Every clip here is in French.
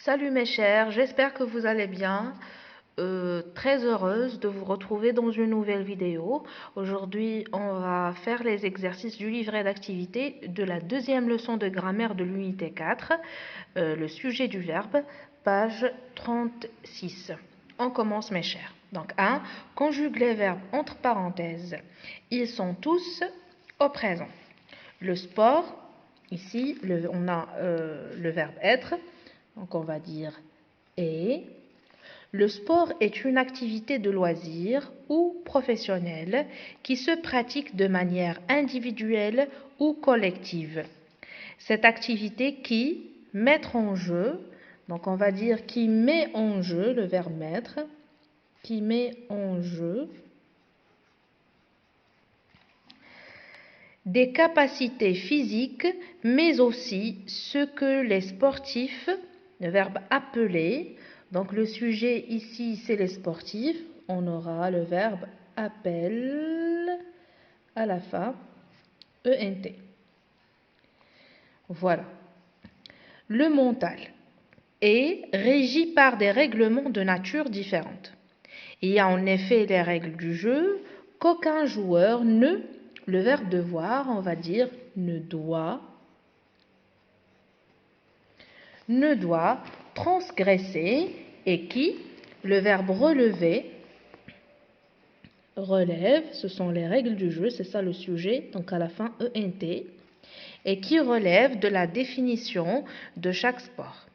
Salut mes chers, j'espère que vous allez bien. Très heureuse de vous retrouver dans une nouvelle vidéo. Aujourd'hui, on va faire les exercices du livret d'activité de la deuxième leçon de grammaire de l'unité 4, le sujet du verbe, page 36. On commence mes chers. Donc 1. Conjugue les verbes entre parenthèses. Ils sont tous au présent. Le sport, ici, on a le verbe être. Donc on va dire est. Le sport est une activité de loisir ou professionnelle qui se pratique de manière individuelle ou collective. Cette activité qui mettre en jeu, donc on va dire qui met en jeu, le verbe mettre, qui met en jeu des capacités physiques, mais aussi ce que les sportifs, le verbe appeler, donc le sujet ici c'est les sportifs, on aura le verbe appelle à la fin, ENT. Voilà. Le mental est régi par des règlements de nature différente. Il y a en effet les règles du jeu qu'aucun joueur ne, le verbe devoir, on va dire ne doit transgresser et qui, le verbe relever, relève, ce sont les règles du jeu, c'est ça le sujet, donc à la fin ENT, et qui relève de la définition de chaque sport.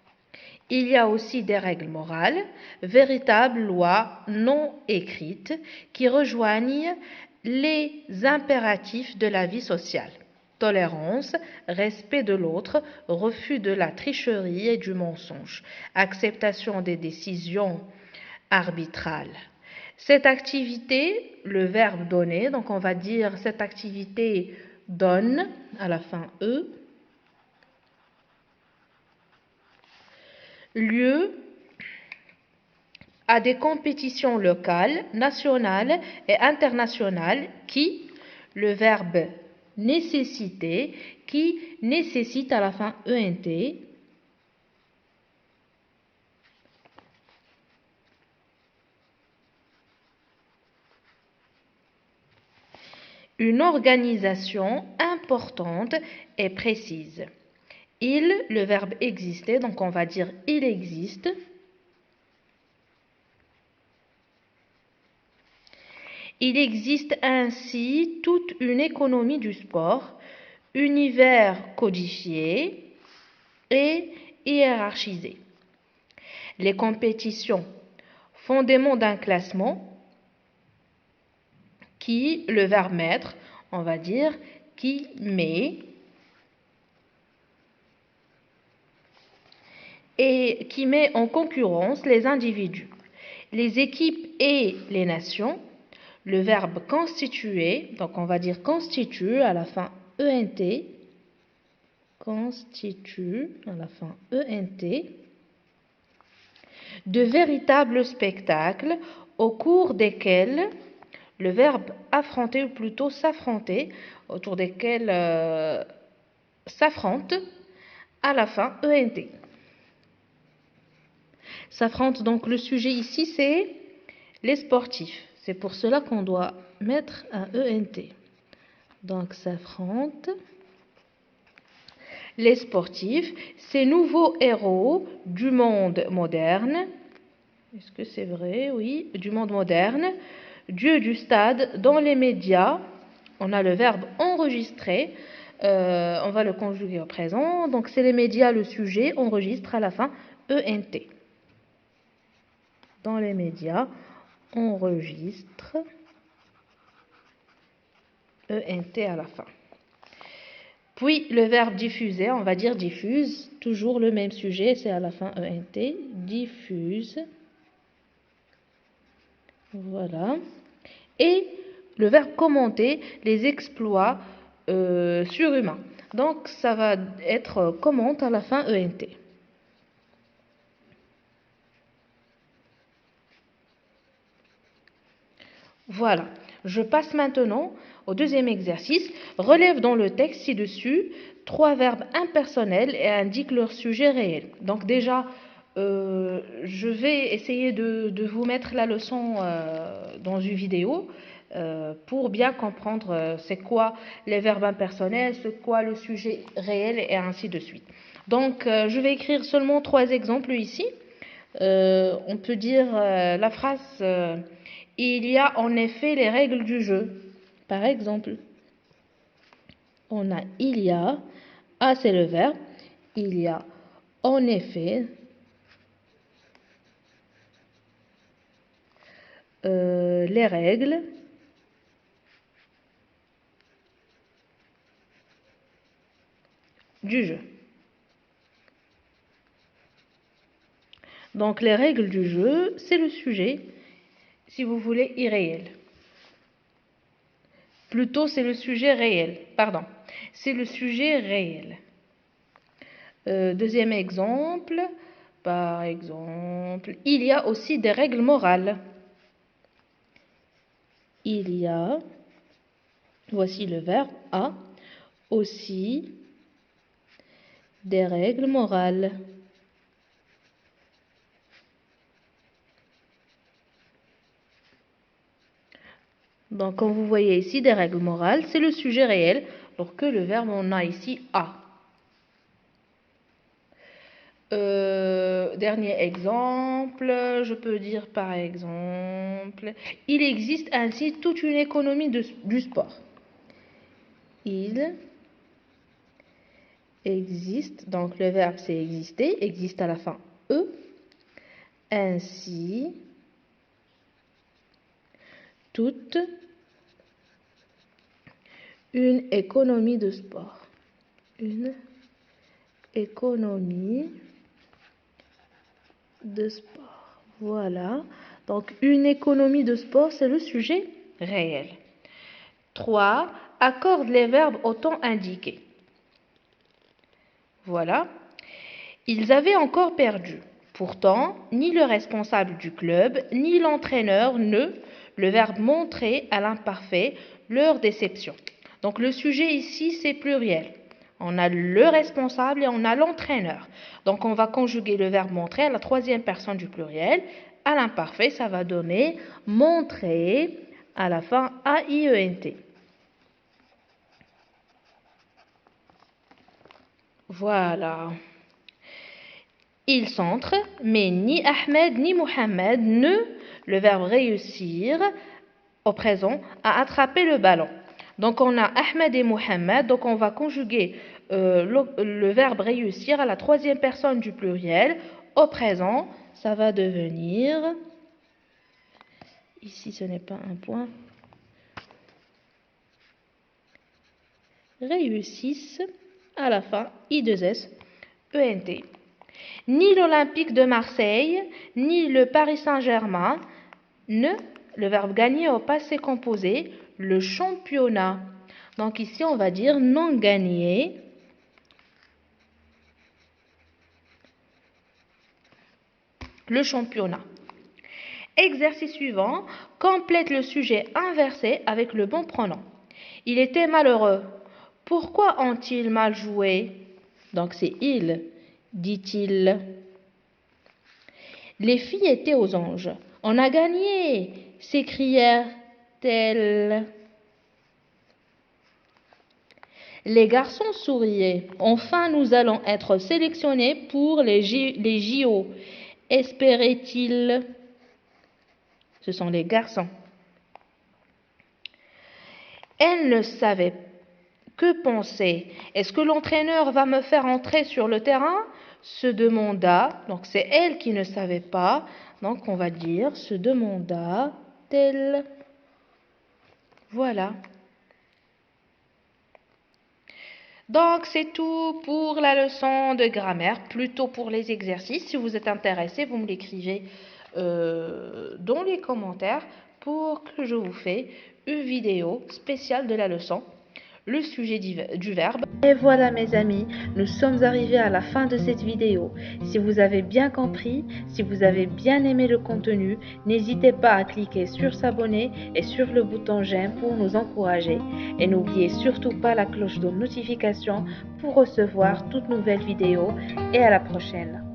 Il y a aussi des règles morales, véritables lois non écrites, qui rejoignent les impératifs de la vie sociale. Tolérance, respect de l'autre, refus de la tricherie et du mensonge, acceptation des décisions arbitrales. Cette activité, le verbe donner, donc on va dire cette activité donne, à la fin E, lieu à des compétitions locales, nationales et internationales qui, le verbe nécessiter, qui nécessite à la fin ENT, une organisation importante et précise. Il, le verbe exister, donc on va dire il existe. Il existe ainsi toute une économie du sport, univers codifié et hiérarchisé. Les compétitions, fondement d'un classement, qui, le verbe mettre, on va dire qui met, et qui met en concurrence les individus, les équipes et les nations. Le verbe constituer, donc on va dire constitue à la fin ENT, constitue à la fin ENT, de véritables spectacles au cours desquels le verbe affronter, ou plutôt s'affronter, autour desquels s'affronte à la fin ENT. S'affronte, donc le sujet ici c'est les sportifs. C'est pour cela qu'on doit mettre un ENT. Donc s'affrontent les sportifs, ces nouveaux héros du monde moderne. Est-ce que c'est vrai? Oui, du monde moderne. Dieu du stade, dans les médias. On a le verbe enregistrer. On va le conjuguer au présent. Donc c'est les médias, le sujet, enregistre à la fin ENT. Dans les médias, enregistre, ENT à la fin. Puis le verbe diffuser, on va dire diffuse, toujours le même sujet, c'est à la fin ENT, diffuse. Voilà. Et le verbe commenter les exploits surhumains. Donc ça va être commente à la fin ENT. Voilà, je passe maintenant au deuxième exercice. Relève dans le texte ci-dessus 3 verbes impersonnels et indique leur sujet réel. Donc déjà, Je vais essayer de vous mettre la leçon dans une vidéo pour bien comprendre c'est quoi les verbes impersonnels, c'est quoi le sujet réel et ainsi de suite. Donc, je vais écrire seulement 3 exemples ici. On peut dire la phrase il y a en effet les règles du jeu. Par exemple, on a il y a, c'est le verbe, il y a en effet les règles du jeu. Donc les règles du jeu, c'est le sujet, si vous voulez, irréel. Plutôt, c'est le sujet réel. Pardon, c'est le sujet réel. Deuxième exemple, par exemple, il y a aussi des règles morales. Il y a, voici le verbe a, aussi des règles morales. Donc, comme vous voyez ici, des règles morales, c'est le sujet réel, alors que le verbe, on a ici a. Dernier exemple, je peux dire par exemple, il existe ainsi toute une économie du sport. Il existe, donc le verbe c'est exister, existe à la fin E, ainsi toute une économie de sport. Une économie de sport. Voilà. Donc, une économie de sport, c'est le sujet réel. 3. Accorde les verbes au temps indiqué. Voilà. Ils avaient encore perdu. Pourtant, ni le responsable du club, ni l'entraîneur le verbe montrer à l'imparfait, leur déception. Donc, le sujet ici, c'est pluriel. On a le responsable et on a l'entraîneur. Donc, on va conjuguer le verbe montrer à la 3e personne du pluriel. À l'imparfait, ça va donner montrer à la fin A-I-E-N-T. Voilà. Ils s'entrent, mais ni Ahmed ni Mohamed le verbe réussir, au présent, à attraper le ballon. Donc, on a Ahmed et Mohamed, donc on va conjuguer le verbe réussir à la 3e personne du pluriel. Au présent, ça va devenir, ici ce n'est pas un point, réussissent à la fin, I2S, ENT. Ni l'Olympique de Marseille, ni le Paris Saint-Germain, le verbe gagner au passé composé, le championnat. Donc ici, on va dire non gagné. Le championnat. Exercice suivant, complète le sujet inversé avec le bon pronom. Il était malheureux. Pourquoi ont-ils mal joué? Donc c'est il, dit-il. Les filles étaient aux anges. On a gagné, s'écrièrent-elles. Les garçons souriaient. Enfin, nous allons être sélectionnés pour les JO, espérait-il. Ce sont les garçons. Elle ne savait que penser. Est-ce que l'entraîneur va me faire entrer sur le terrain? Se demanda. Donc c'est elle qui ne savait pas. Donc on va dire se demanda-t-elle. Voilà. Donc c'est tout pour la leçon de grammaire, plutôt pour les exercices. Si vous êtes intéressé, vous me l'écrivez dans les commentaires pour que je vous fasse une vidéo spéciale de la leçon, le sujet du verbe. Et voilà mes amis, nous sommes arrivés à la fin de cette vidéo. Si vous avez bien compris, si vous avez bien aimé le contenu, n'hésitez pas à cliquer sur s'abonner et sur le bouton j'aime pour nous encourager. Et n'oubliez surtout pas la cloche de notification pour recevoir toutes nouvelles vidéos. Et à la prochaine.